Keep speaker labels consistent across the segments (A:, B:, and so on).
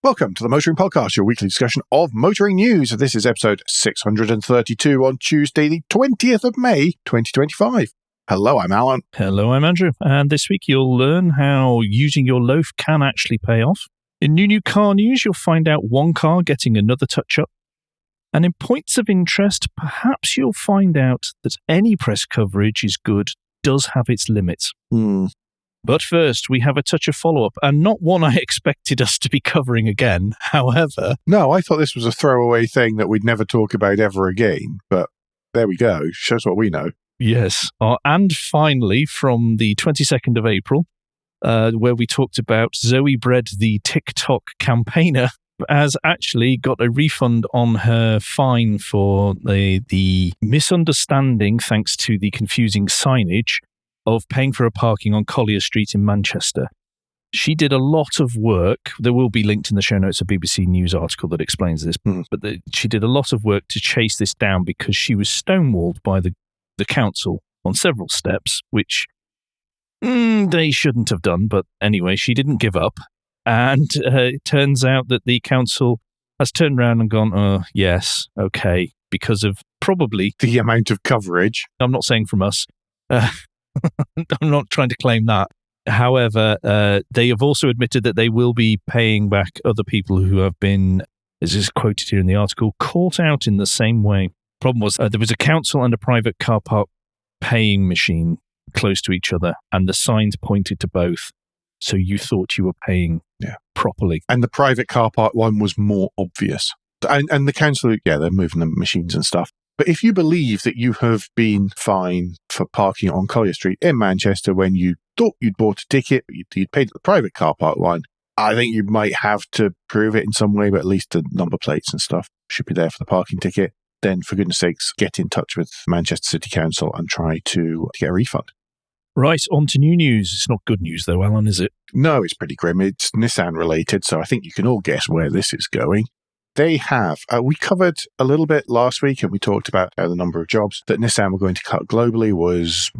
A: Welcome to the Motoring Podcast, your weekly discussion of motoring news. This is episode 632 on Tuesday, the 20th of May, 2025. Hello, I'm Alan.
B: Hello, I'm Andrew. And this week you'll learn how using your loaf can actually pay off. In new car news, you'll find out one car getting another touch-up. And in points of interest, perhaps you'll find out that any press coverage is good, does have its limits. But first, we have a touch of follow-up, and not one I expected us to be covering again. However...
A: No, I thought this was a throwaway thing that we'd never talk about ever again. But there we go. Shows what we know.
B: Yes. And finally, from the 22nd of April, where we talked about Zoe Bread, the TikTok campaigner, has actually got a refund on her fine for the misunderstanding, thanks to the confusing signage, of paying for a parking on Collier Street in Manchester. She did a lot of work. There will be linked in the show notes a BBC News article that explains this. But she did a lot of work to chase this down because she was stonewalled by the council on several steps, which they shouldn't have done. But anyway, she didn't give up. And it turns out that the council has turned around and gone, oh, yes, okay, because of probably...
A: the amount of coverage.
B: I'm not saying from us. I'm not trying to claim that. However, they have also admitted that they will be paying back other people who have been, as is quoted here in the article, caught out in the same way. Problem was, there was a council and a private car park paying machine close to each other, and the signs pointed to both. So you thought you were paying properly.
A: And the private car park one was more obvious. And the council, they're moving the machines and stuff. But if you believe that you have been fined for parking on Collier Street in Manchester when you thought you'd bought a ticket, but you'd paid the private car park one, I think you might have to prove it in some way, but at least the number plates and stuff should be there for the parking ticket. Then, for goodness sakes, get in touch with Manchester City Council and try to get a refund.
B: Right, on to new news. It's not good news though, Alan, is it?
A: No, it's pretty grim. It's Nissan related, so I think you can all guess where this is going. They have. We covered a little bit last week, and we talked about how the number of jobs that Nissan were going to cut globally was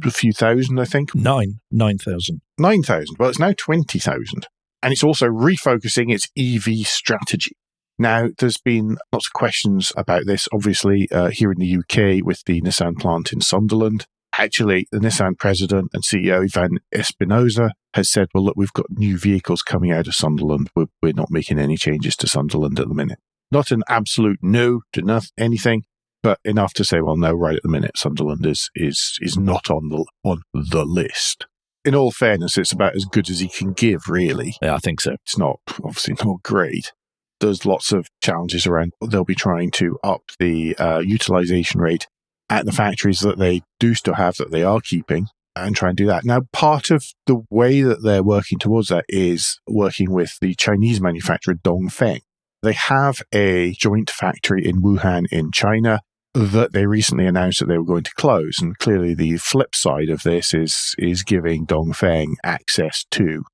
A: a few thousand, I think.
B: 9,000.
A: 9,000. Well, it's now 20,000. And it's also refocusing its EV strategy. Now, there's been lots of questions about this, obviously, here in the UK with the Nissan plant in Sunderland. Actually, the Nissan president and CEO, Ivan Espinosa, has said, well, look, we've got new vehicles coming out of Sunderland. We're not making any changes to Sunderland at the minute. Not an absolute no to anything, but enough to say, well, no, right at the minute, Sunderland is not on the list. In all fairness, it's about as good as he can give, really.
B: Yeah, I think so.
A: It's obviously not great. There's lots of challenges around. They'll be trying to up the utilization rate at the factories that they do still have, that they are keeping, and try and do that. Now, part of the way that they're working towards that is working with the Chinese manufacturer Dongfeng. They have a joint factory in Wuhan in China that they recently announced that they were going to close. And clearly the flip side of this is giving Dongfeng access to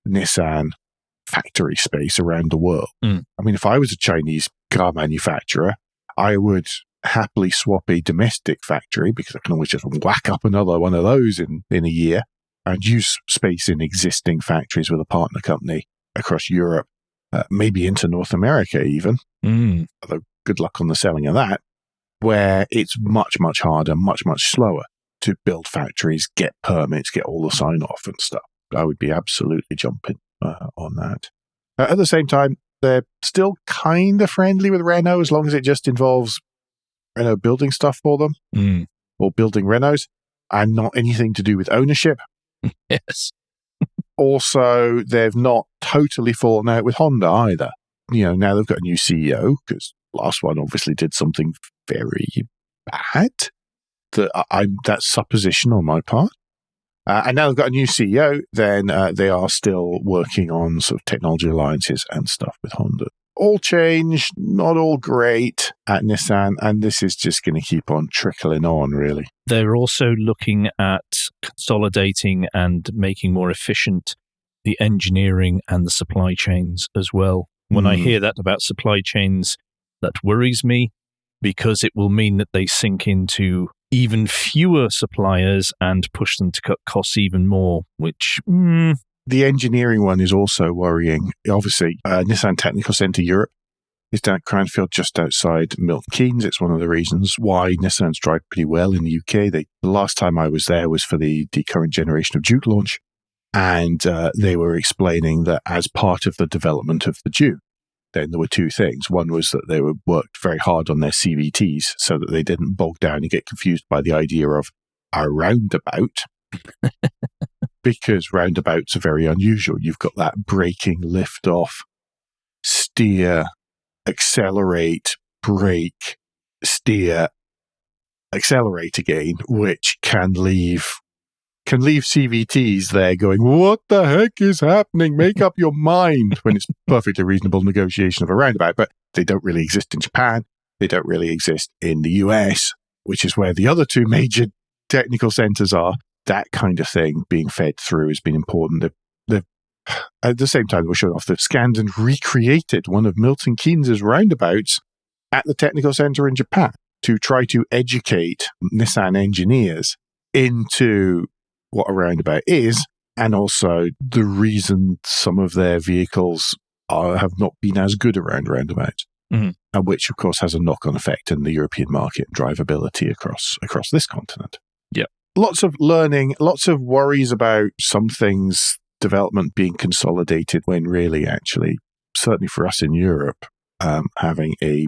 A: Nissan factory space around the world. I mean, if I was a Chinese car manufacturer, I would happily swap a domestic factory, because I can always just whack up another one of those in a year, and use space in existing factories with a partner company across Europe, maybe into North America even. Although good luck on the selling of that, where it's much, much harder, much, much slower to build factories, get permits, get all the sign-off and stuff. I would be absolutely jumping on that. At the same time, they're still kind of friendly with Renault, as long as it just involves Renault building stuff for them, or building Renaults, and not anything to do with ownership.
B: Yes.
A: Also, they've not totally fallen out with Honda either. Now they've got a new CEO, because last one obviously did something very bad. That's supposition on my part. And now they've got a new CEO, then they are still working on sort of technology alliances and stuff with Honda. All change, not all great at Nissan, and this is just going to keep on trickling on, really.
B: They're also looking at consolidating and making more efficient the engineering and the supply chains as well. When I hear that about supply chains, that worries me, because it will mean that they sink into even fewer suppliers and push them to cut costs even more, which
A: The engineering one is also worrying. Obviously, Nissan Technical Centre Europe is down at Cranfield, just outside Milton Keynes. It's one of the reasons why Nissans drive pretty well in the UK. The last time I was there was for the current generation of Duke launch, and they were explaining that as part of the development of the Duke, then there were two things. One was that they worked very hard on their CVTs so that they didn't bog down and get confused by the idea of a roundabout, because roundabouts are very unusual. You've got that braking, lift off, steer, accelerate, brake, steer, accelerate again, which can leave CVTs there going, what the heck is happening? Make up your mind, when it's perfectly reasonable negotiation of a roundabout. But they don't really exist in Japan. They don't really exist in the US, which is where the other two major technical centers are. That kind of thing being fed through has been important. At the same time, they were showing off, they've scanned and recreated one of Milton Keynes' roundabouts at the technical center in Japan to try to educate Nissan engineers into what a roundabout is, and also the reason some of their vehicles have not been as good around roundabouts, which of course has a knock-on effect in the European market and drivability across this continent.
B: Yeah.
A: Lots of learning, lots of worries about some things, development being consolidated, when really, actually, certainly for us in Europe, having a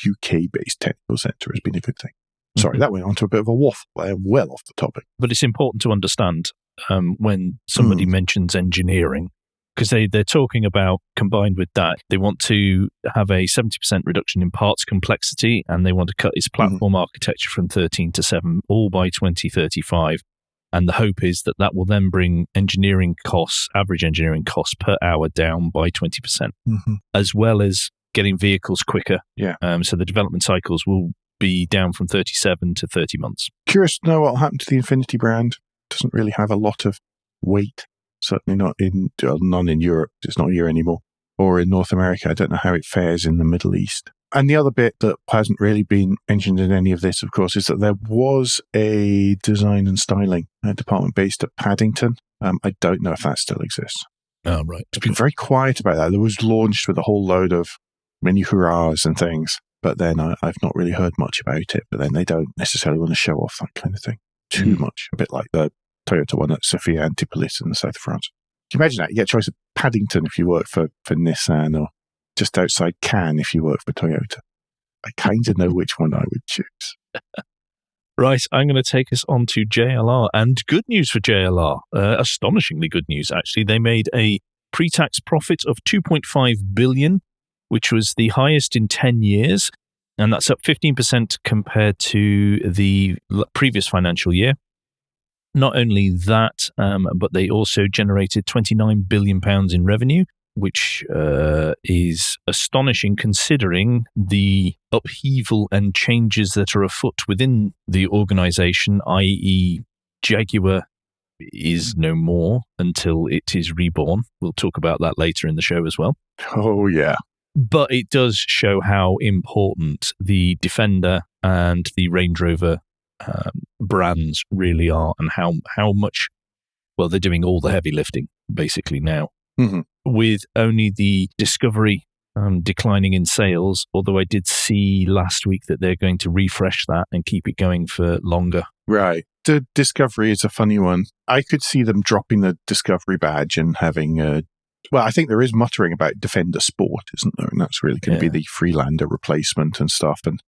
A: UK-based technical centre has been a good thing. Sorry, that went on to a bit of a waffle. I am well off the topic.
B: But it's important to understand when somebody mentions engineering, because they're talking about, combined with that, they want to have a 70% reduction in parts complexity, and they want to cut its platform architecture from 13 to 7, all by 2035. And the hope is that will then bring engineering costs, average engineering costs per hour, down by 20%, as well as getting vehicles quicker.
A: Yeah.
B: So the development cycles will be down from 37 to 30 months.
A: Curious to know what happened to the Infiniti brand. Doesn't really have a lot of weight. Certainly none in Europe. It's not here anymore. Or in North America. I don't know how it fares in the Middle East. And the other bit that hasn't really been mentioned in any of this, of course, is that there was a design and styling department based at Paddington. I don't know if that still exists.
B: Oh, right.
A: It's been very quiet about that. It was launched with a whole load of mini hurrahs and things, but then I've not really heard much about it. But then they don't necessarily want to show off that kind of thing too much. A bit like the Toyota one at Sophia Antipolis in the south of France. Can you imagine that? You get a choice of Paddington if you work for Nissan, or just outside Cannes if you work for Toyota. I kind of know which one I would choose.
B: Right, I'm going to take us on to JLR. And good news for JLR. Astonishingly good news, actually. They made a pre-tax profit of $2.5 billion, which was the highest in 10 years. And that's up 15% compared to the previous financial year. Not only that, but they also generated £29 billion in revenue, which is astonishing considering the upheaval and changes that are afoot within the organization, i.e. Jaguar is no more until it is reborn. We'll talk about that later in the show as well.
A: Oh, yeah.
B: But it does show how important the Defender and the Range Rover brands really are, and how much, well, they're doing all the heavy lifting basically now. With only the Discovery declining in sales, although I did see last week that they're going to refresh that and keep it going for longer. Right.
A: The Discovery is a funny one. I could see them dropping the Discovery badge and having well, I think there is muttering about Defender Sport, isn't there? And that's really going to be the Freelander replacement and stuff. And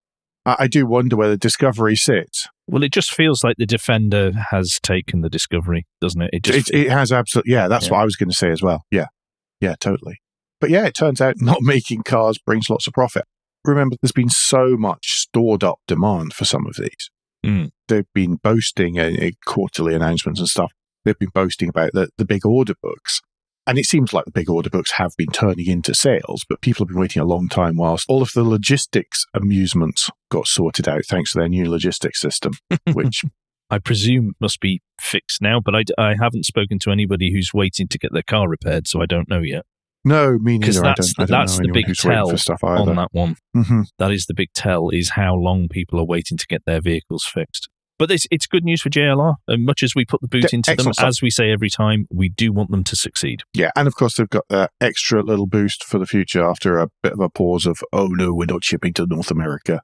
A: I do wonder where the Discovery sits.
B: Well, it just feels like the Defender has taken the Discovery, doesn't it?
A: It has absolutely. Yeah, that's what I was going to say as well. Yeah, totally. But yeah, it turns out not making cars brings lots of profit. Remember, there's been so much stored up demand for some of these. They've been boasting quarterly announcements and stuff. They've been boasting about the big order books. And it seems like the big order books have been turning into sales, but people have been waiting a long time whilst all of the logistics amusements got sorted out thanks to their new logistics system, which
B: I presume must be fixed now, but I haven't spoken to anybody who's waiting to get their car repaired, so I don't know yet.
A: No, me neither.
B: Because that's the big tell on that one.
A: Mm-hmm.
B: That is the big tell, is how long people are waiting to get their vehicles fixed. But it's good news for JLR. And much as we put the boot into them, as we say every time, we do want them to succeed.
A: Yeah, and of course they've got that extra little boost for the future after a bit of a pause of, oh no, we're not shipping to North America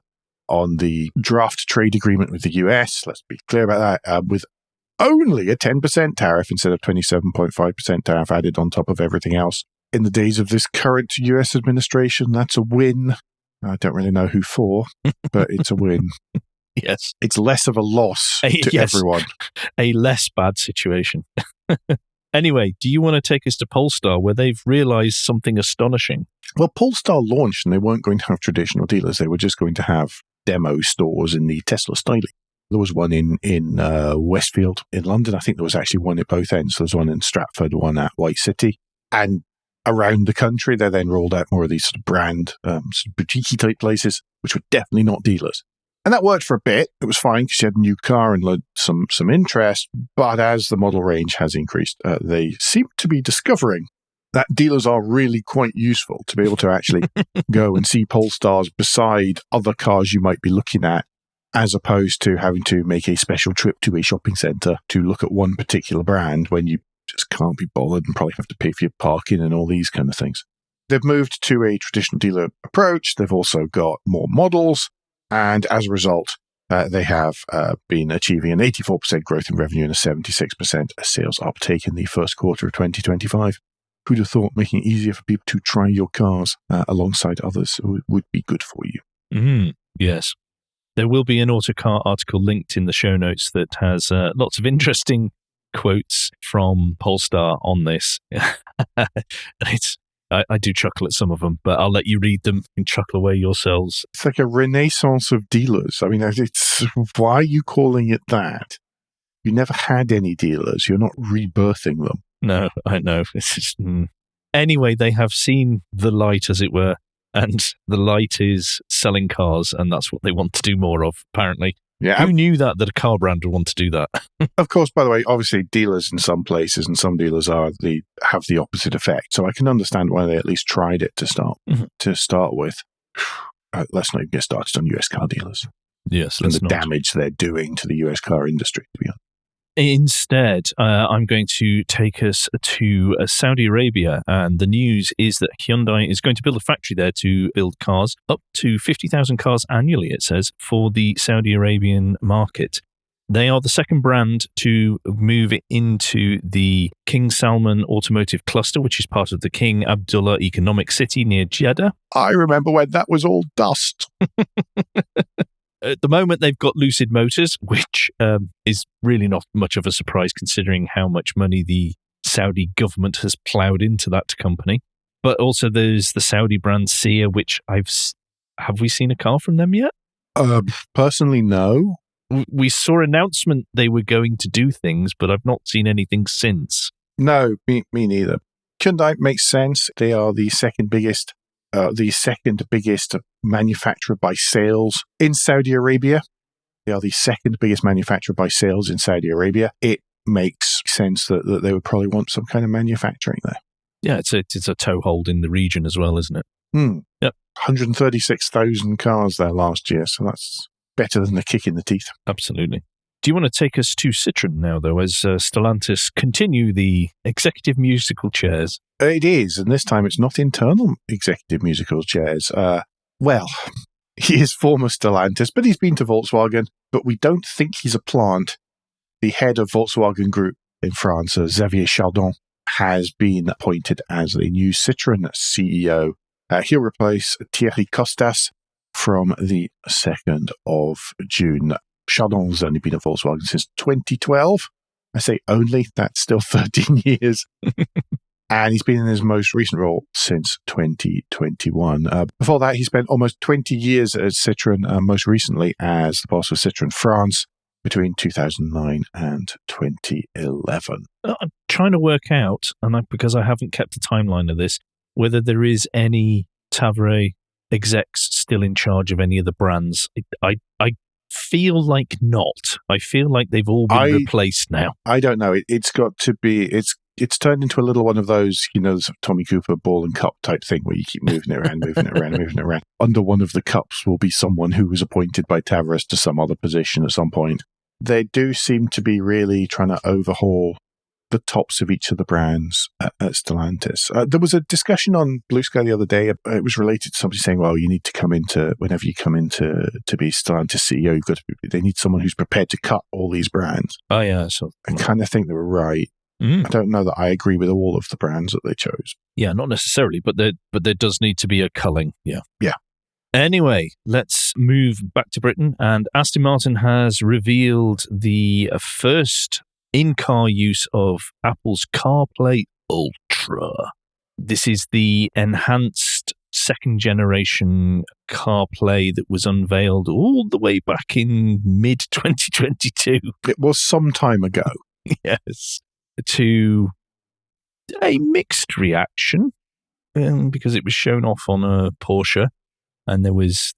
A: on the draft trade agreement with the US. Let's be clear about that. With only a 10% tariff instead of 27.5% tariff added on top of everything else. In the days of this current US administration, that's a win. I don't really know who for, but it's a win.
B: Yes.
A: It's less of a loss to everyone.
B: A less bad situation. Anyway, do you want to take us to Polestar, where they've realized something astonishing?
A: Well, Polestar launched and they weren't going to have traditional dealers. They were just going to have demo stores in the Tesla style. There was one in Westfield in London. I think there was actually one at both ends. There was one in Stratford, one at White City. And around the country, they then rolled out more of these sort of brand, sort of boutique type places, which were definitely not dealers. And that worked for a bit. It was fine because you had a new car and some interest. But as the model range has increased, they seem to be discovering that dealers are really quite useful to be able to actually go and see Polestars beside other cars you might be looking at, as opposed to having to make a special trip to a shopping centre to look at one particular brand when you just can't be bothered and probably have to pay for your parking and all these kind of things. They've moved to a traditional dealer approach. They've also got more models. And as a result, they have been achieving an 84% growth in revenue and a 76% sales uptake in the first quarter of 2025. Who'd have thought making it easier for people to try your cars alongside others would be good for you?
B: Yes. There will be an Autocar article linked in the show notes that has lots of interesting quotes from Polestar on this. And I do chuckle at some of them, but I'll let you read them and chuckle away yourselves.
A: It's like a renaissance of dealers. I mean, why are you calling it that? You never had any dealers. You're not rebirthing them.
B: No, I know. It's just, Anyway, they have seen the light, as it were, and the light is selling cars, and that's what they want to do more of, apparently.
A: Yeah.
B: Who knew that a car brand would want to do that?
A: Of course, by the way, obviously dealers in some places and some dealers have the opposite effect. So I can understand why they at least tried it to start with. Let's not even get started on US car dealers.
B: Yes,
A: and the damage they're doing to the US car industry, to be honest.
B: Instead, I'm going to take us to Saudi Arabia, and the news is that Hyundai is going to build a factory there to build cars, up to 50,000 cars annually, it says, for the Saudi Arabian market. They are the second brand to move into the King Salman Automotive Cluster, which is part of the King Abdullah Economic City near Jeddah.
A: I remember when that was all dust.
B: At the moment, they've got Lucid Motors, which is really not much of a surprise considering how much money the Saudi government has ploughed into that company. But also there's the Saudi brand Sia, which have we seen a car from them yet?
A: Personally, no.
B: We saw an announcement they were going to do things, but I've not seen anything since.
A: No, me neither. Hyundai makes sense. They are the second biggest manufacturer by sales in Saudi Arabia. They are the second biggest manufacturer by sales in Saudi Arabia. It makes sense that they would probably want some kind of manufacturing there.
B: Yeah, it's a toehold in the region as well, isn't it?
A: Yep. 136,000 cars there last year, so that's better than the kick in the teeth.
B: Absolutely. Do you want to take us to Citroën now, though, as Stellantis continue the executive musical chairs?
A: It is, and this time it's not internal executive musical chairs. Well, he is former Stellantis, but he's been to Volkswagen, but we don't think he's a plant. The head of Volkswagen Group in France, Xavier Chardon, has been appointed as the new Citroën CEO. He'll replace Thierry Costas from the 2nd of June. Chardon's only been at Volkswagen since 2012. I say only, that's still 13 years. And he's been in his most recent role since 2021. Before that, he spent almost 20 years at Citroën, most recently as the boss of Citroën France between 2009 and 2011.
B: I'm trying to work out, because I haven't kept a timeline of this, whether there is any Tavre execs still in charge of any of the brands. I feel like not. I feel like they've all been replaced now.
A: I don't know. It's got to be. It's turned into a little one of those, Tommy Cooper ball and cup type thing where you keep moving it around, moving it around. Under one of the cups will be someone who was appointed by Tavares to some other position at some point. they do seem to be really trying to overhaul the tops of each of the brands at Stellantis. There was a discussion on Blue Sky the other day. It was related to somebody saying, well, you need to come into, whenever you come into to be Stellantis CEO, they need someone who's prepared to cut all these brands.
B: Oh, yeah. So
A: I kind of think they were right. I don't know that I agree with all of the brands that they chose.
B: Yeah, not necessarily, but there does need to be a culling. Yeah.
A: Yeah.
B: Anyway, let's move back to Britain, and Aston Martin has revealed the first in-car use of Apple's CarPlay Ultra. This is the enhanced second-generation CarPlay that was unveiled all the way back in mid-2022.
A: It was some time ago.
B: Yes. To a mixed reaction, because it was shown off on a Porsche, and there was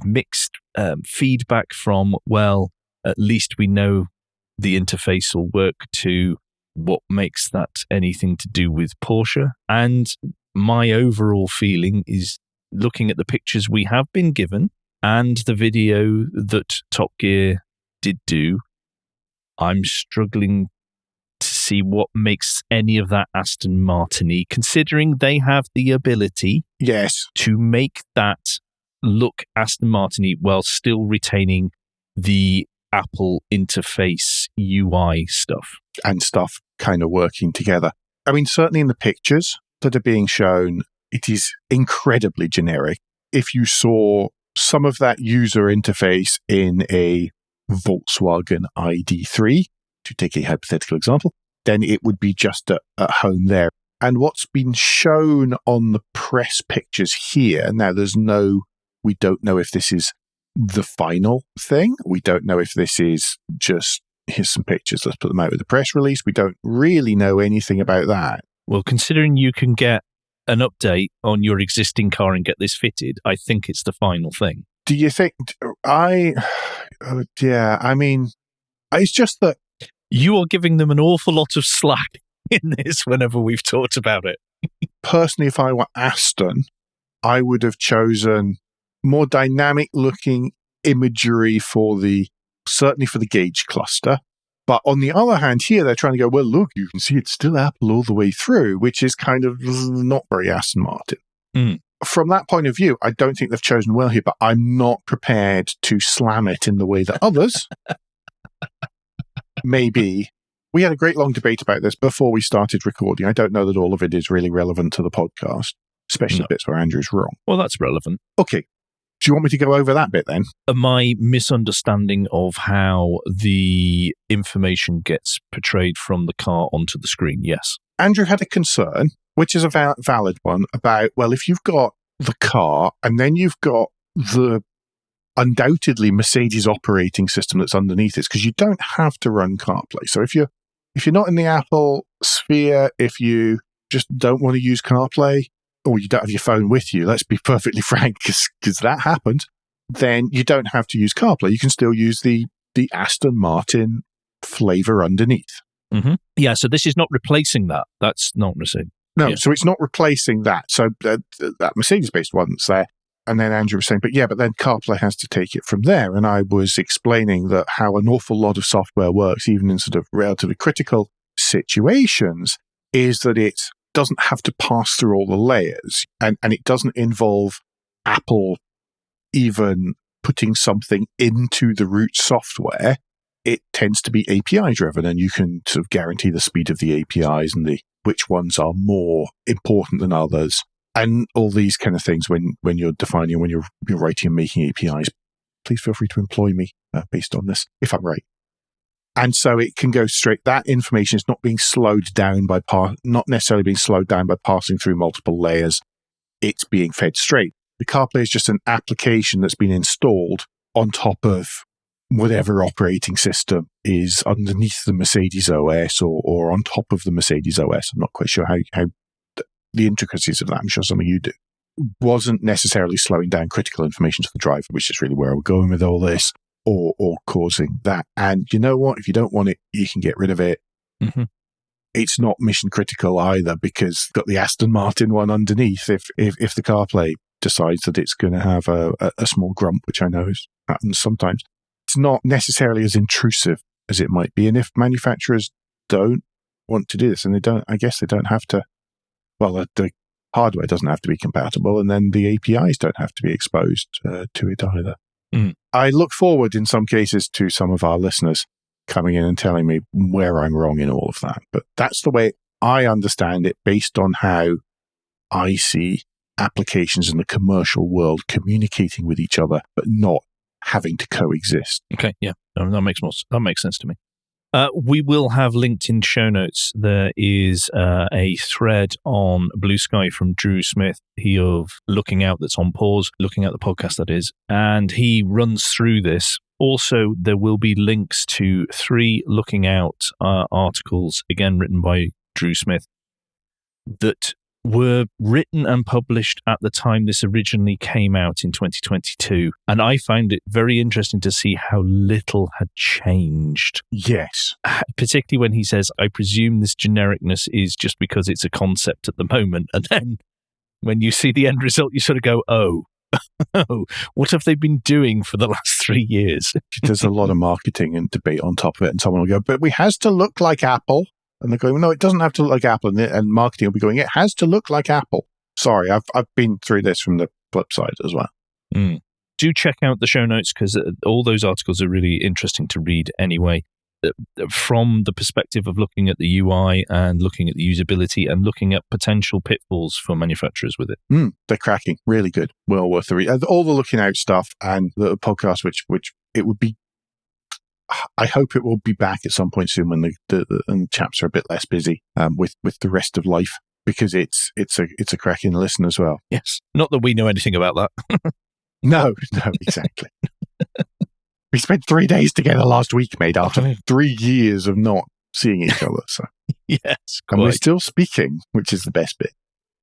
B: mixed feedback from, well, at least we know the interface will work, to what makes that anything to do with Porsche. And my overall feeling is, looking at the pictures we have been given and the video that Top Gear did do, I'm struggling to see what makes any of that Aston Martin-y, considering they have the ability to make that look Aston Martin-y while still retaining the Apple interface UI stuff.
A: And stuff kind of working together. I mean, certainly in the pictures that are being shown, it is incredibly generic. If you saw some of that user interface in a Volkswagen ID3, to take a hypothetical example, then it would be just at home there. And what's been shown on the press pictures here, now we don't know if this is the final thing. We don't know if this is just, here's some pictures, let's put them out with the press release. We don't really know anything about that.
B: Well, considering you can get an update on your existing car and get this fitted, I think it's the final thing.
A: Do you think? I mean, it's just that
B: you are giving them an awful lot of slack in this whenever we've talked about it.
A: Personally, if I were Aston, I would have chosen more dynamic looking imagery certainly for the gauge cluster. But on the other hand, here they're trying to go, well, look, you can see it's still Apple all the way through, which is kind of not very Aston Martin. From that point of view, I don't think they've chosen well here, but I'm not prepared to slam it in the way that others maybe. We had a great long debate about this before we started recording. I don't know that all of it is really relevant to the podcast, especially the bits where Andrew's wrong.
B: Well, that's relevant.
A: Okay. Do you want me to go over that bit then?
B: My misunderstanding of how the information gets portrayed from the car onto the screen, yes.
A: Andrew had a concern, which is a valid one, about, well, if you've got the car and then you've got the undoubtedly Mercedes operating system that's underneath it, because you don't have to run CarPlay. So if you're not in the Apple sphere, if you just don't want to use CarPlay, or you don't have your phone with you, let's be perfectly frank, because that happened, then you don't have to use CarPlay. You can still use the Aston Martin flavor underneath.
B: Mm-hmm. Yeah, so this is not replacing that. That's not Mercedes.
A: No, so it's not replacing that. So that Mercedes-based one that's there. And then Andrew was saying, but then CarPlay has to take it from there. And I was explaining that how an awful lot of software works, even in sort of relatively critical situations, is that it doesn't have to pass through all the layers, and it doesn't involve Apple even putting something into the root software. It tends to be API driven, and you can sort of guarantee the speed of the APIs and which ones are more important than others, and all these kind of things when you're defining, when you're writing and making APIs. Please feel free to employ me based on this if I'm right. And so it can go straight. That information is not being slowed down not necessarily being slowed down by passing through multiple layers. It's being fed straight. The CarPlay is just an application that's been installed on top of whatever operating system is underneath the Mercedes OS or on top of the Mercedes OS. I'm not quite sure how the intricacies of that. I'm sure some of you do. Wasn't necessarily slowing down critical information to the driver, which is really where we're going with all this. Or causing that. And you know what? If you don't want it, you can get rid of it.
B: Mm-hmm.
A: It's not mission critical either, because got the Aston Martin one underneath. If the CarPlay decides that it's going to have a small grump, which I know happens sometimes, it's not necessarily as intrusive as it might be. And if manufacturers don't want to do this, and I guess they don't have to, well, the hardware doesn't have to be compatible, and then the APIs don't have to be exposed to it either. I look forward in some cases to some of our listeners coming in and telling me where I'm wrong in all of that. But that's the way I understand it based on how I see applications in the commercial world communicating with each other, but not having to coexist.
B: Okay, yeah, that makes sense to me. We will have linked in show notes. There is a thread on Blue Sky from Drew Smith, he of Looking Out, that's on pause, Looking Out the podcast that is, and he runs through this. Also, there will be links to 3 Looking Out articles, again written by Drew Smith, that were written and published at the time this originally came out in 2022. And I found it very interesting to see how little had changed.
A: Yes.
B: Particularly when he says, I presume this genericness is just because it's a concept at the moment. And then when you see the end result, you sort of go, oh, what have they been doing for the last 3 years?
A: There's a lot of marketing and debate on top of it. And someone will go, but we has to look like Apple. And they're going, no, it doesn't have to look like Apple. And marketing will be going, it has to look like Apple. Sorry, I've been through this from the flip side as well.
B: Do check out the show notes, because all those articles are really interesting to read anyway, from the perspective of looking at the UI and looking at the usability and looking at potential pitfalls for manufacturers with it.
A: They're cracking. Really good. Well worth the read. All the Looking Out stuff and the podcast, which it would be, I hope it will be back at some point soon when the chaps are a bit less busy with the rest of life, because it's a cracking listen as well.
B: Yes. Not that we know anything about that.
A: No, exactly. We spent 3 days together last week, mate, after 3 years of not seeing each other. So
B: yes,
A: and we're still speaking, which is the best bit.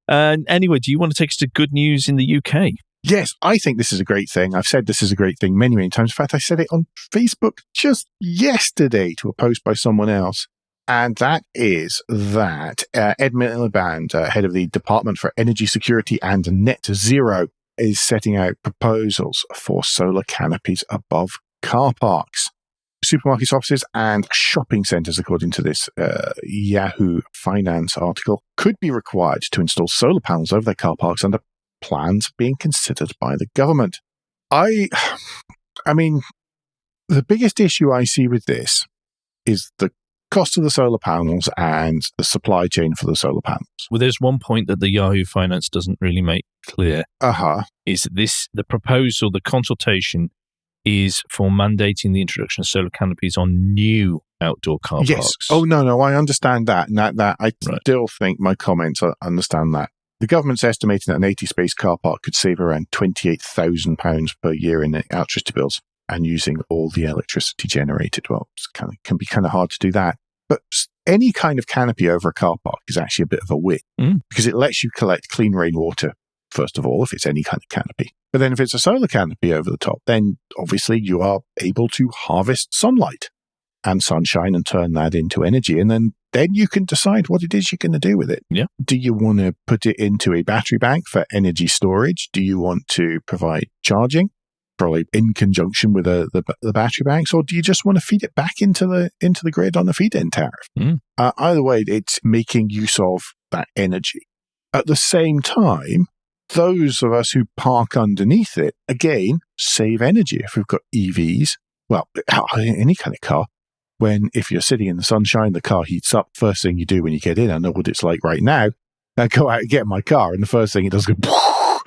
B: And anyway, do you want to take us to good news in the UK?
A: Yes, I think this is a great thing. I've said this is a great thing many, many times. In fact, I said it on Facebook just yesterday to a post by someone else. And that is that Ed Miliband, head of the Department for Energy Security and Net Zero, is setting out proposals for solar canopies above car parks, supermarkets, offices, and shopping centres, according to this Yahoo Finance article, could be required to install solar panels over their car parks under plans being considered by the government. I mean, the biggest issue I see with this is the cost of the solar panels and the supply chain for the solar panels.
B: Well, there's one point that the Yahoo Finance doesn't really make clear. Is that the proposal, the consultation, is for mandating the introduction of solar canopies on new outdoor car parks.
A: Oh, no, I understand that. And that I still think my comments understand that. The government's estimating that an 80-space car park could save around £28,000 per year in electricity bills, and using all the electricity generated. Well, it can be kind of hard to do that. But any kind of canopy over a car park is actually a bit of a win, because it lets you collect clean rainwater, first of all, if it's any kind of canopy. But then if it's a solar canopy over the top, then obviously you are able to harvest sunlight and sunshine and turn that into energy. And then you can decide what it is you're going to do with it.
B: Yeah.
A: Do you want to put it into a battery bank for energy storage? Do you want to provide charging, probably in conjunction with the battery banks? Or do you just want to feed it back into the grid on the feed-in tariff? Either way, it's making use of that energy. At the same time, those of us who park underneath it, again, save energy. If we've got EVs, well, any kind of car, if you're sitting in the sunshine, the car heats up. First thing you do when you get in, I know what it's like right now. I go out and get in my car, and the first thing it does is go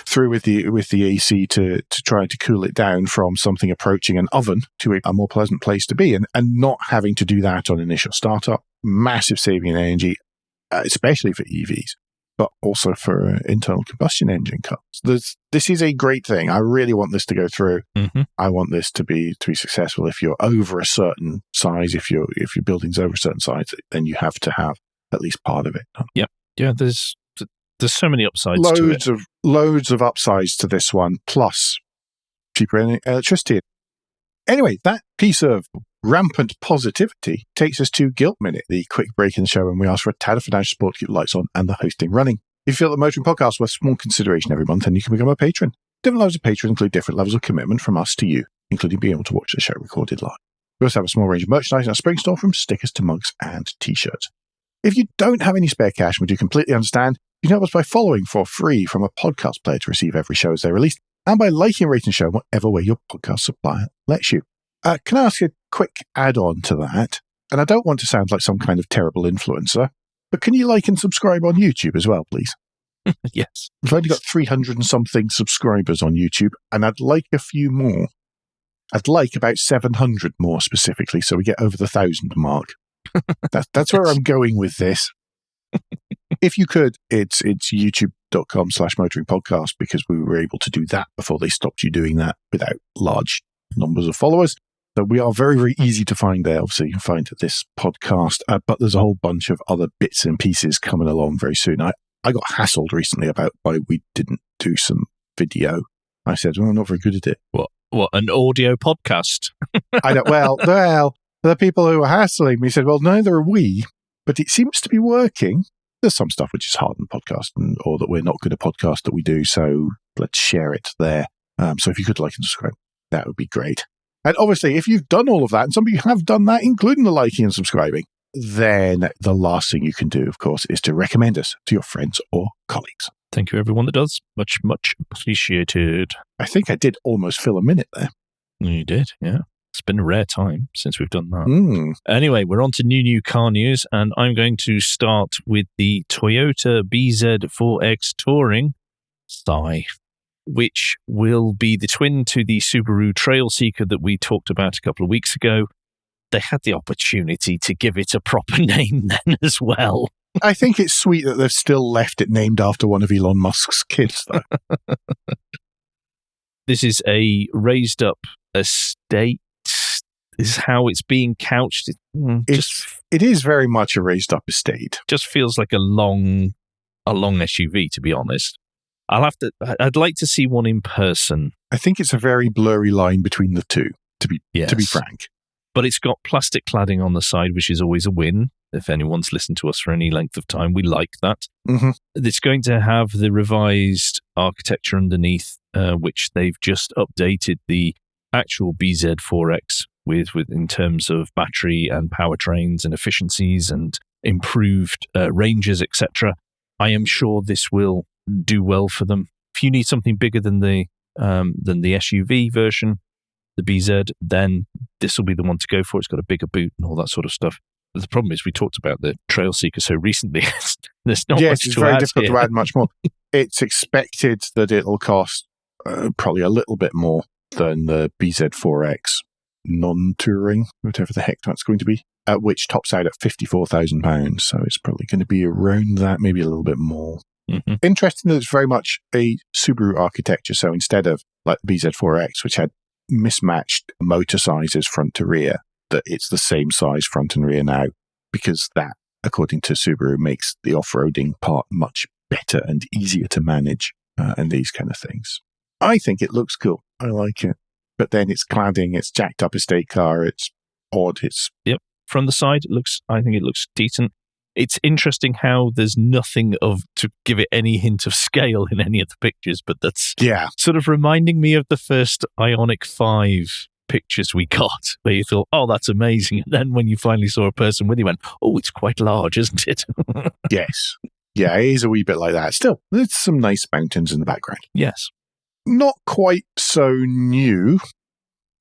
A: through with the AC to try to cool it down from something approaching an oven to a more pleasant place to be, and not having to do that on initial startup. Massive saving in energy, especially for EVs, but also for internal combustion engine cars. This is a great thing. I really want this to go through. I want this to be successful. If you're over a certain size, if your building's over a certain size, then you have to have at least part of it.
B: Yeah. There's so many upsides to it.
A: Loads of upsides to this one, plus cheaper electricity. Anyway, that piece of rampant positivity takes us to Guilt Minute, the quick break in the show when we ask for a tad of financial support to keep the lights on and the hosting running. If you feel that Motoring Podcast worth small consideration every month, then you can become a patron. Different levels of patron include different levels of commitment from us to you. including being able to watch the show recorded live. We also have a small range of merchandise in our spring store, from stickers to mugs and t-shirts. If you don't have any spare cash, we do completely understand, you can help us by following for free from a podcast player to receive every show as they're released, and by liking and rating the show in whatever way your podcast supplier lets you. Can I ask a quick add-on to that? And I don't want to sound like some kind of terrible influencer, but can you like and subscribe on YouTube as well, please?
B: Yes.
A: We've only got 300 and something subscribers on YouTube, and I'd like a few more. I'd like about 700 more specifically, so we get over the 1,000 mark. That's where I'm going with this. If you could, it's youtube.com/motoringpodcast, because we were able to do that before they stopped you doing that without large numbers of followers. So we are very, very easy to find there. Obviously, you can find this podcast, but there's a whole bunch of other bits and pieces coming along very soon. I got hassled recently about why we didn't do some video. I said, well, I'm not very good at it.
B: What, an audio podcast?
A: I don't, well, the people who were hassling me said, well, neither are we, but it seems to be working. There's some stuff which is hard in podcast, or that we're not good at podcast that we do, so let's share it there. So if you could like and subscribe, that would be great. And obviously, if you've done all of that, and some of you have done that, including the liking and subscribing, then the last thing you can do, of course, is to recommend us to your friends or colleagues.
B: Thank you, everyone that does. Much, much appreciated.
A: I think I did almost fill a minute there.
B: You did, yeah. It's been a rare time since we've done that. Anyway, we're on to new car news, and I'm going to start with the Toyota BZ4X Touring Sigh, which will be the twin to the Subaru Trailseeker that we talked about a couple of weeks ago. They had the opportunity to give it a proper name then as well.
A: I think it's sweet that they've still left it named after one of Elon Musk's kids, though.
B: This is a raised up estate, is how it's being couched.
A: It is very much a raised up estate.
B: Just feels like a long SUV, to be honest. I'd like to see one in person.
A: I think it's a very blurry line between the two, to be frank.
B: But it's got plastic cladding on the side, which is always a win. If anyone's listened to us for any length of time, we like that.
A: Mm-hmm.
B: It's going to have the revised architecture underneath, which they've just updated the actual BZ4X with in terms of battery and powertrains and efficiencies and improved ranges, etc. I am sure this will do well for them. If you need something bigger than the SUV version, the BZ, then this will be the one to go for. It's got a bigger boot and all that sort of stuff. But the problem is we talked about the Trailseeker so recently. There's not much to add. Yes, it's very difficult to add much more. It's expected that it'll cost probably a little bit more than the BZ4X non-touring, whatever the heck that's going to be, which tops out at £54,000. So it's probably going to be around that, maybe a little bit more. Mm-hmm.
A: Interesting that it's very much a Subaru architecture. So instead of like the BZ4X, which had mismatched motor sizes front to rear, that it's the same size front and rear now, because that, according to Subaru, makes the off-roading part much better and easier to manage and these kind of things. I think it looks cool. I like it. But then it's cladding, it's jacked up estate car, it's odd.
B: Yep. From the side, I think it looks decent. It's interesting how there's nothing to give it any hint of scale in any of the pictures, but that's sort of reminding me of the first Ioniq 5 pictures we got, where you thought, oh, that's amazing. And then when you finally saw a person with you, went, oh, it's quite large, isn't it?
A: Yes. Yeah, it is a wee bit like that. Still, there's some nice mountains in the background.
B: Yes.
A: Not quite so new,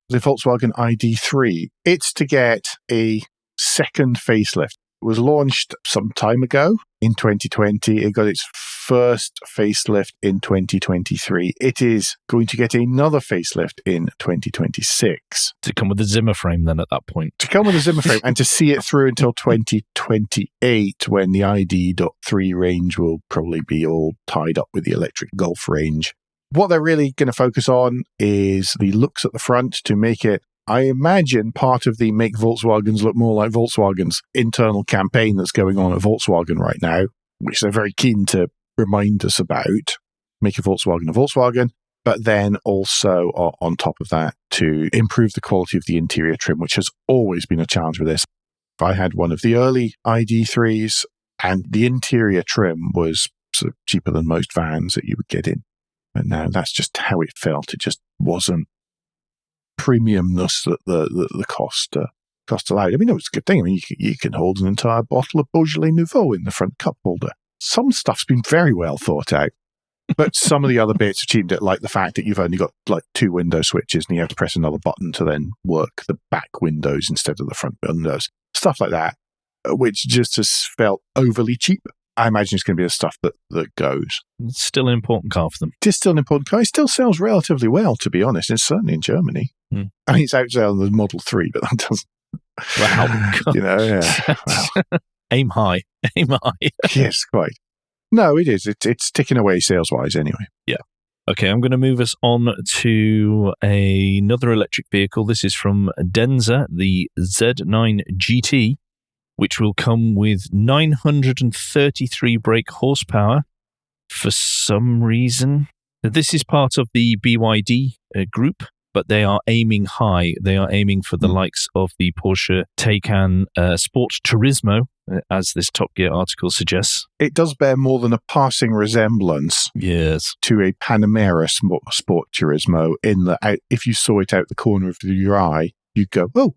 A: the Volkswagen ID3. It's to get a second facelift. It was launched some time ago in 2020. It got its first facelift in 2023. It is going to get another facelift in 2026.
B: To come with a Zimmer frame then at that point.
A: To come with a Zimmer frame and to see it through until 2028, when the ID.3 range will probably be all tied up with the electric Golf range. What they're really going to focus on is the looks at the front to make it, I imagine, part of the Make Volkswagens Look More Like Volkswagens internal campaign that's going on at Volkswagen right now, which they're very keen to remind us about. Make a Volkswagen, but then also on top of that to improve the quality of the interior trim, which has always been a challenge with this. I had one of the early ID3s and the interior trim was sort of cheaper than most vans that you would get in. And now that's just how it felt. It just wasn't premiumness that the cost allowed. I mean, it was a good thing. I mean, you can hold an entire bottle of Beaujolais Nouveau in the front cup holder. Some stuff's been very well thought out. But some of the other bits are cheapened it, like the fact that you've only got like 2 window switches and you have to press another button to then work the back windows instead of the front windows. Stuff like that, which just has felt overly cheap. I imagine it's going to be the stuff that goes.
B: It's still an important car for them.
A: It is still an important car. It still sells relatively well, to be honest. It's certainly in Germany. I mean, it's outselling the Model 3, but that doesn't...
B: Wow.
A: You know, yeah. Wow.
B: Aim high. Aim high.
A: Yes, quite. No, it is. It's ticking away sales-wise anyway.
B: Yeah. Okay, I'm going to move us on to another electric vehicle. This is from Denza, the Z9 GT, which will come with 933 brake horsepower for some reason. This is part of the BYD group, but they are aiming high. They are aiming for the likes of the Porsche Taycan Sport Turismo, as this Top Gear article suggests.
A: It does bear more than a passing resemblance to a Panamera Sport Turismo in that if you saw it out the corner of your eye, you'd go, oh,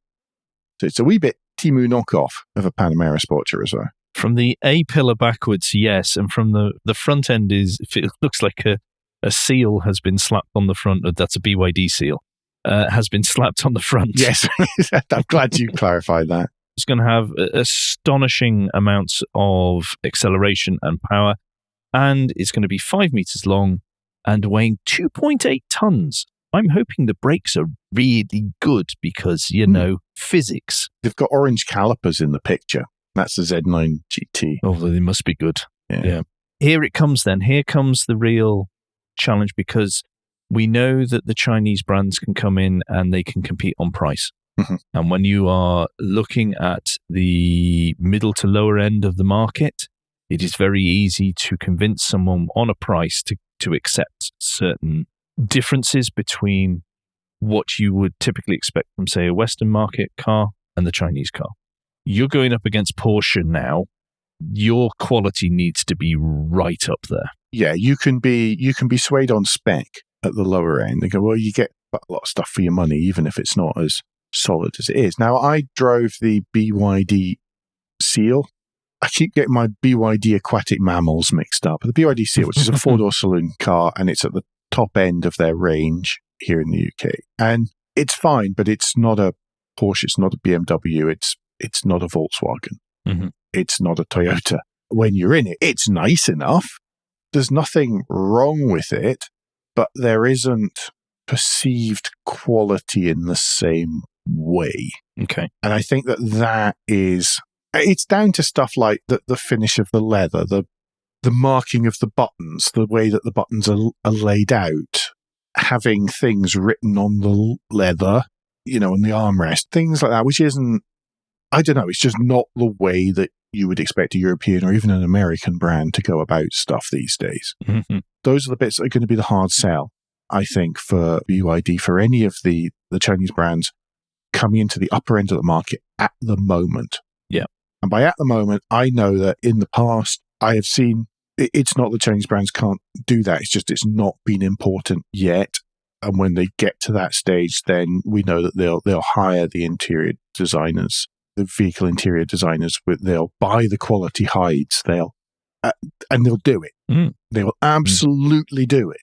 A: so it's a wee bit Temu knockoff of a Panamera Sport Turismo.
B: From the A-pillar backwards, yes, and from the front end it looks like a seal has been slapped on the front. That's a BYD seal. Has been slapped on the front.
A: Yes, I'm glad you clarified that.
B: It's going to have astonishing amounts of acceleration and power, and it's going to be 5 meters long and weighing 2.8 tons. I'm hoping the brakes are really good because, physics.
A: They've got orange calipers in the picture. That's the Z9 GT.
B: Oh, they must be good. Yeah. Here it comes then. Here comes the real challenge, because we know that the Chinese brands can come in and they can compete on price. Mm-hmm. And when you are looking at the middle to lower end of the market, it is very easy to convince someone on a price to accept certain differences between what you would typically expect from, say, a Western market car and the Chinese car. You're going up against Porsche now. Your quality needs to be right up there.
A: Yeah, you can be swayed on spec at the lower end. They go, well, you get a lot of stuff for your money, even if it's not as solid as it is. Now, I drove the BYD Seal. I keep getting my BYD Aquatic Mammals mixed up. The BYD Seal, which is a 4-door saloon car, and it's at the top end of their range here in the UK. And it's fine, but it's not a Porsche, it's not a BMW, it's not a Volkswagen. Mm-hmm. It's not a Toyota. When you're in it, it's nice enough. There's nothing wrong with it, but there isn't perceived quality in the same way.
B: Okay.
A: And I think that is, it's down to stuff like the finish of the leather, the marking of the buttons, the way that the buttons are laid out, having things written on the leather, and the armrest, things like that, which isn't, I don't know, it's just not the way that you would expect a European or even an American brand to go about stuff these days. Mm-hmm. Those are the bits that are going to be the hard sell, I think, for BYD, for any of the Chinese brands coming into the upper end of the market at the moment.
B: Yeah.
A: And by at the moment, I know that in the past, I have seen, it's not the Chinese brands can't do that. It's just it's not been important yet. And when they get to that stage, then we know that they'll hire the interior designers, the vehicle interior designers, they'll buy the quality hides, and they'll do it. Mm. They will absolutely do it.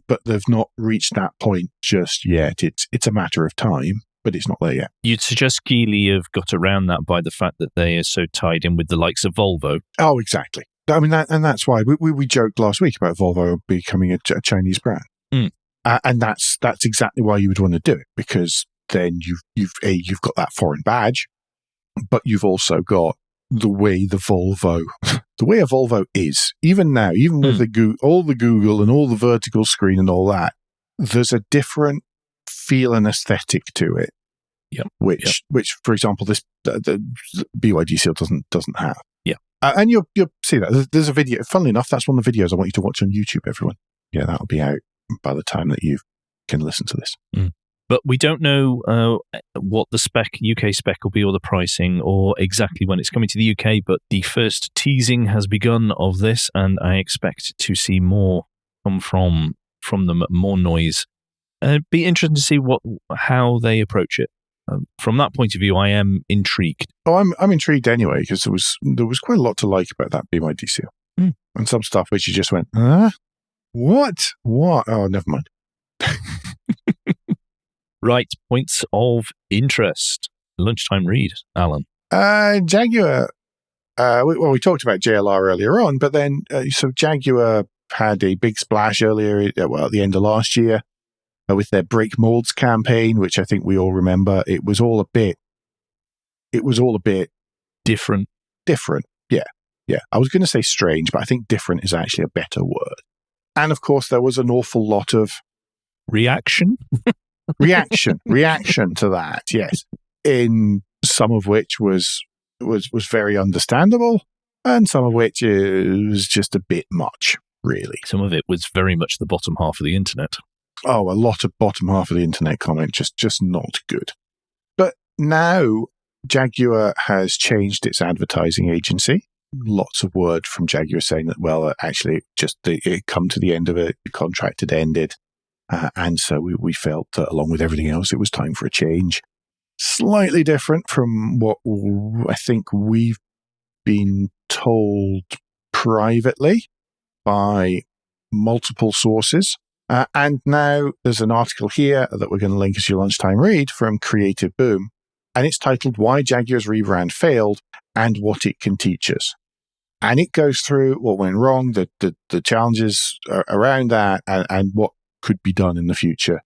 A: But they've not reached that point just yet. It's a matter of time, but it's not there yet.
B: You'd suggest Geely have got around that by the fact that they are so tied in with the likes of Volvo.
A: Oh, exactly. I mean, that's why we joked last week about Volvo becoming a Chinese brand. Mm. And that's exactly why you would want to do it, because then you've got that foreign badge, but you've also got the way a Volvo is. Even now, even with all the Google and all the vertical screen and all that, there's a different feel and aesthetic to it.
B: Yep.
A: Which, for example, the BYD Seal doesn't have.
B: Yeah.
A: And you'll see that. There's a video. Funnily enough, that's one of the videos I want you to watch on YouTube, everyone. Yeah, that'll be out by the time that you can listen to this.
B: Mm. But we don't know what the UK spec will be, or the pricing, or exactly when it's coming to the UK, but the first teasing has begun of this, and I expect to see more come from them, more noise It'd be interesting to see how they approach it. From that point of view, I am intrigued.
A: Oh, I'm intrigued anyway, because there was quite a lot to like about that BYD seal. And some stuff which you just went, huh? What? Oh, never mind.
B: Right, points of interest. Lunchtime read, Alan.
A: Jaguar. We talked about JLR earlier on, but then so Jaguar had a big splash earlier, at the end of last year, with their brake molds campaign, which I think we all remember. It was all a bit
B: different.
A: Yeah. I was going to say strange, but I think different is actually a better word. And of course, there was an awful lot of
B: reaction
A: to that. Yes, in some of which was very understandable, and some of which was just a bit much, really.
B: Some of it was very much the bottom half of the internet.
A: Oh, a lot of bottom half of the internet comment, just not good. But now Jaguar has changed its advertising agency. Lots of word from Jaguar saying that, well, actually, it come to the end of it, the contract had ended. And so we felt that along with everything else, it was time for a change. Slightly different from what I think we've been told privately by multiple sources. And now there's an article here that we're going to link as your lunchtime read from Creative Boom. And it's titled, Why Jaguar's Rebrand Failed and What It Can Teach Us. And it goes through what went wrong, the challenges around that, and what could be done in the future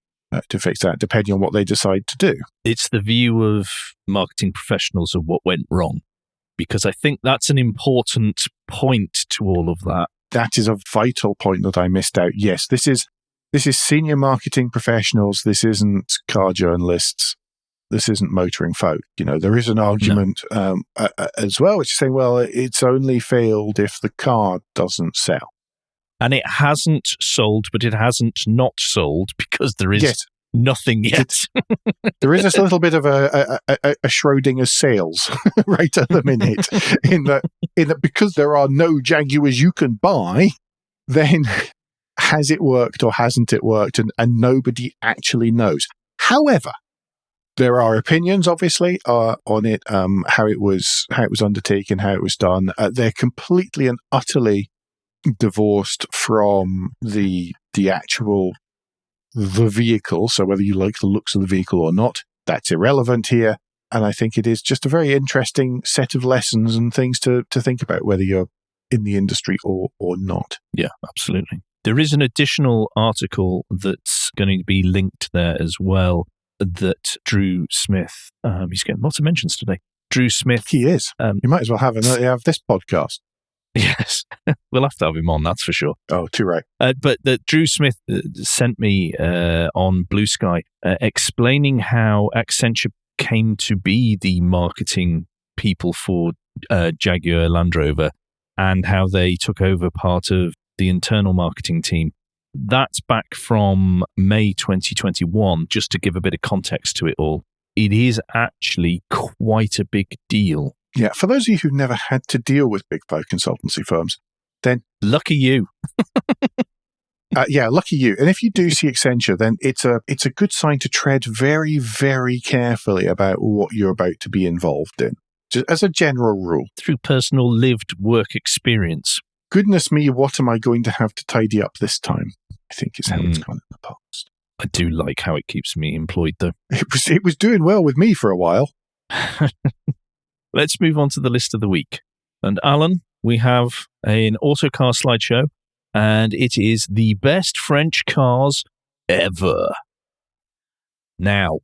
A: to fix that, depending on what they decide to do.
B: It's the view of marketing professionals of what went wrong, because I think that's an important point to all of that.
A: That is a vital point that I missed out. Yes, this is senior marketing professionals. This isn't car journalists. This isn't motoring folk. There is an argument as well, which is saying, well, it's only failed if the car doesn't sell.
B: And it hasn't sold, but it hasn't not sold because there is nothing yet.
A: There is this little bit of a Schrodinger sales right at the minute in that because there are no Jaguars you can buy, then has it worked or hasn't it worked? And nobody actually knows. However, there are opinions, obviously, on it, how it was undertaken, how it was done. They're completely and utterly divorced from the vehicle. So whether you like the looks of the vehicle or not, that's irrelevant here. And I think it is just a very interesting set of lessons and things to think about, whether you're in the industry or not.
B: Yeah, absolutely. There is an additional article that's going to be linked there as well, that Drew Smith, he's getting lots of mentions today. Drew Smith.
A: He is. You might as well have this podcast.
B: Yes, we'll have to have him on, that's for sure.
A: Oh, too right.
B: But that Drew Smith sent me on Blue Sky explaining how Accenture came to be the marketing people for Jaguar Land Rover and how they took over part of the internal marketing team. That's back from May 2021, just to give a bit of context to it all. It is actually quite a big deal.
A: Yeah, for those of you who've never had to deal with big five consultancy firms, then
B: lucky you.
A: Lucky you. And if you do see Accenture, then it's a good sign to tread very, very carefully about what you're about to be involved in, just as a general rule.
B: Through personal lived work experience.
A: Goodness me, what am I going to have to tidy up this time? I think is how it's gone in the past.
B: I do like how it keeps me employed, though.
A: It was doing well with me for a while.
B: Let's move on to the list of the week. And Alan, we have an Autocar slideshow, and it is the best French cars ever. Now,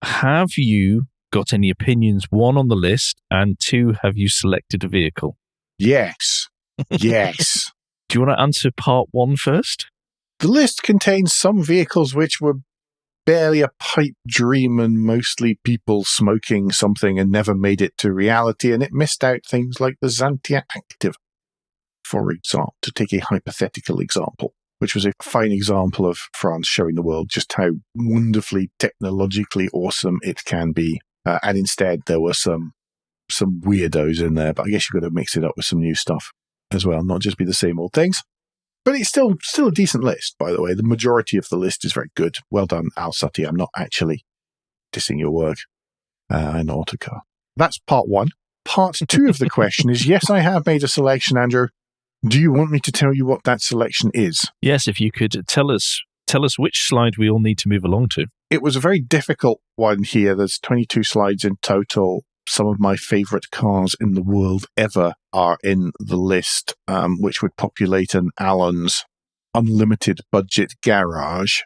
B: have you got any opinions, one, on the list, and two, have you selected a vehicle?
A: Yes. Yes.
B: Do you want to answer part one first?
A: The list contains some vehicles which were barely a pipe dream and mostly people smoking something and never made it to reality, and it missed out things like the Xantia Active, for example, to take a hypothetical example, which was a fine example of France showing the world just how wonderfully technologically awesome it can be. And instead, there were some weirdos in there, but I guess you've got to mix it up with some new stuff as well, not just be the same old things. But it's still a decent list, by the way. The majority of the list is very good. Well done, Al Sutty. I'm not actually dissing your work in Autocar. That's part one. Part two of the question is, yes, I have made a selection, Andrew. Do you want me to tell you what that selection is?
B: Yes, if you could tell us which slide we all need to move along to.
A: It was a very difficult one here. There's 22 slides in total. Some of my favorite cars in the world ever are in the list, which would populate an Alan's unlimited budget garage.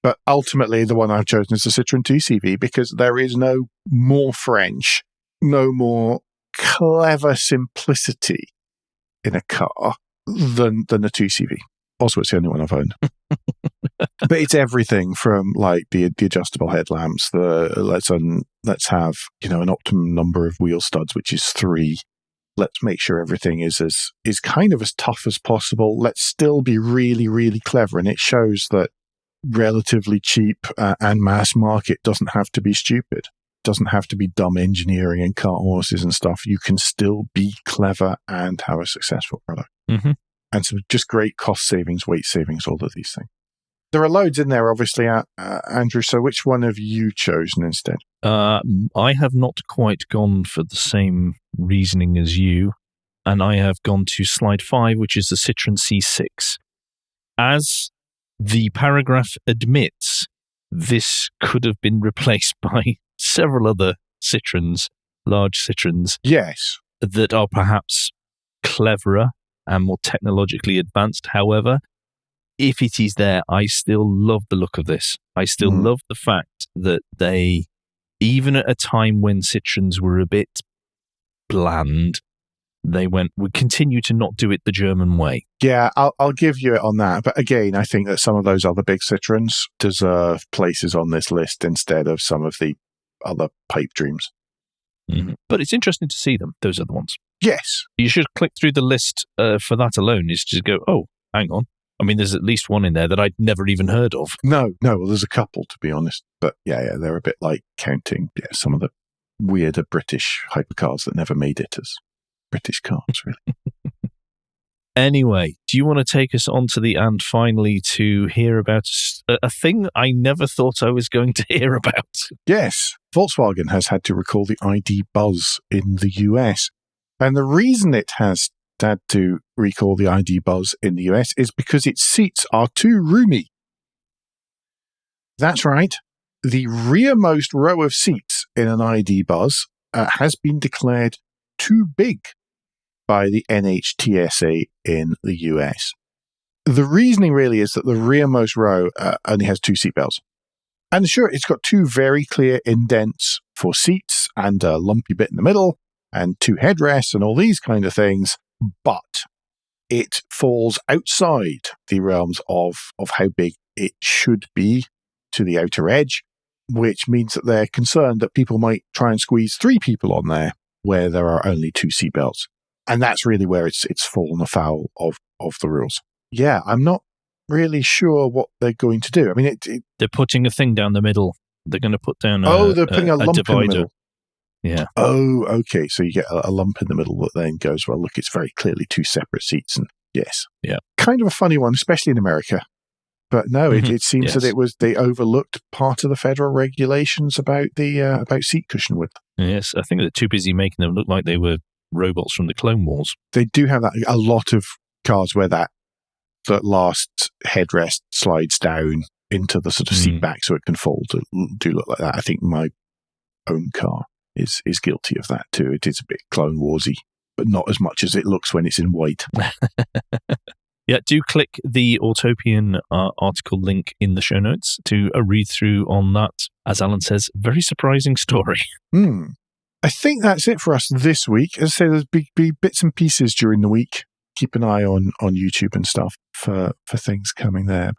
A: But ultimately, the one I've chosen is the Citroën TCV because there is no more French, no more clever simplicity in a car than the TCV. Also, it's the only one I've owned. But it's everything from like the adjustable headlamps, let's have, an optimum number of wheel studs, which is 3. Let's make sure everything is kind of as tough as possible. Let's still be really, really clever. And it shows that relatively cheap and mass market doesn't have to be stupid. Doesn't have to be dumb engineering and cart horses and stuff. You can still be clever and have a successful product.
B: Mm-hmm.
A: And so just great cost savings, weight savings, all of these things. There are loads in there, obviously, Andrew. So which one have you chosen instead?
B: I have not quite gone for the same reasoning as you, and I have gone to slide 5, which is the Citroën C6. As the paragraph admits, this could have been replaced by several other Citroëns, large Citroëns.
A: Yes.
B: That are perhaps cleverer and more technologically advanced. However, if it is there, I still love the look of this. I still love the fact that they, even at a time when Citroëns were a bit bland, we continue to not do it the German way.
A: Yeah, I'll give you it on that. But again, I think that some of those other big Citroëns deserve places on this list instead of some of the other pipe dreams.
B: Mm-hmm. But it's interesting to see them, those other ones.
A: Yes.
B: You should click through the list for that alone, is to go, oh, hang on. I mean, there's at least one in there that I'd never even heard of.
A: No, well, there's a couple, to be honest. But yeah, they're a bit like counting some of the weirder British hypercars that never made it as British cars, really.
B: Anyway, do you want to take us on to the end finally to hear about a thing I never thought I was going to hear about?
A: Yes. Volkswagen has had to recall the ID Buzz in the US. And the reason it has had to recall the ID Buzz in the US is because its seats are too roomy. That's right. The rearmost row of seats in an ID Buzz has been declared too big by the NHTSA in the US. The reasoning really is that the rearmost row only has 2 seatbelts. And sure, it's got 2 very clear indents for seats and a lumpy bit in the middle and 2 headrests and all these kind of things, but it falls outside the realms of how big it should be to the outer edge, which means that they're concerned that people might try and squeeze 3 people on there where there are only 2 seatbelts. And that's really where it's fallen afoul of the rules. Yeah, I'm not really sure what they're going to do. I mean,
B: they're putting a thing down the middle. They're going to put down
A: they're putting a lump
B: divider.
A: in the middle.
B: Yeah.
A: Oh, okay. So you get a lump in the middle that then goes, well, look, it's very clearly 2 separate seats. And yes.
B: Yeah.
A: Kind of a funny one, especially in America. But no, it seems that they overlooked part of the federal regulations about seat cushion width.
B: Yes, I think they're too busy making them look like they were robots from the Clone Wars.
A: They do have that. A lot of cars where that last headrest slides down into the sort of seat back so it can fold do look like that. I think my own car is guilty of that too. It is a bit Clone Warsy, but not as much as it looks when it's in white.
B: Yeah, do click the Autopian article link in the show notes to a read-through on that, as Alan says, very surprising story.
A: I think that's it for us this week. As I say, there's be bits and pieces during the week. Keep an eye on YouTube and stuff for things coming there.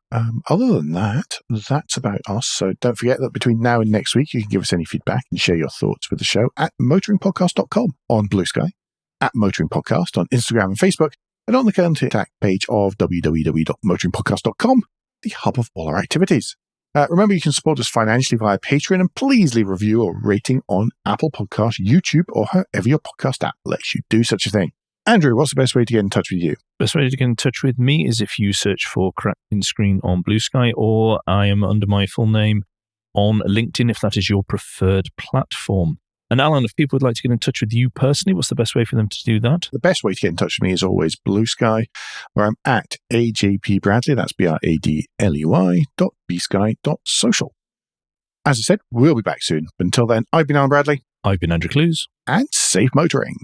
A: Other than that, that's about us. So don't forget that between now and next week, you can give us any feedback and share your thoughts with the show at motoringpodcast.com on Blue Sky, at Motoring Podcast on Instagram and Facebook, and on the contact page of www.motoringpodcast.com, the hub of all our activities. Remember, you can support us financially via Patreon, and please leave a review or rating on Apple Podcasts, YouTube, or however your podcast app lets you do such a thing. Andrew, what's the best way to get in touch with you?
B: Best way to get in touch with me is if you search for Cracked Windscreen on Blue Sky, or I am under my full name on LinkedIn if that is your preferred platform. And Alan, if people would like to get in touch with you personally, what's the best way for them to do that?
A: The best way to get in touch with me is always Blue Sky, where I'm at AJP Bradley, that's BRADLEY.bsky.social. As I said, we'll be back soon. But until then, I've been Alan Bradley.
B: I've been Andrew Clues.
A: And safe motoring.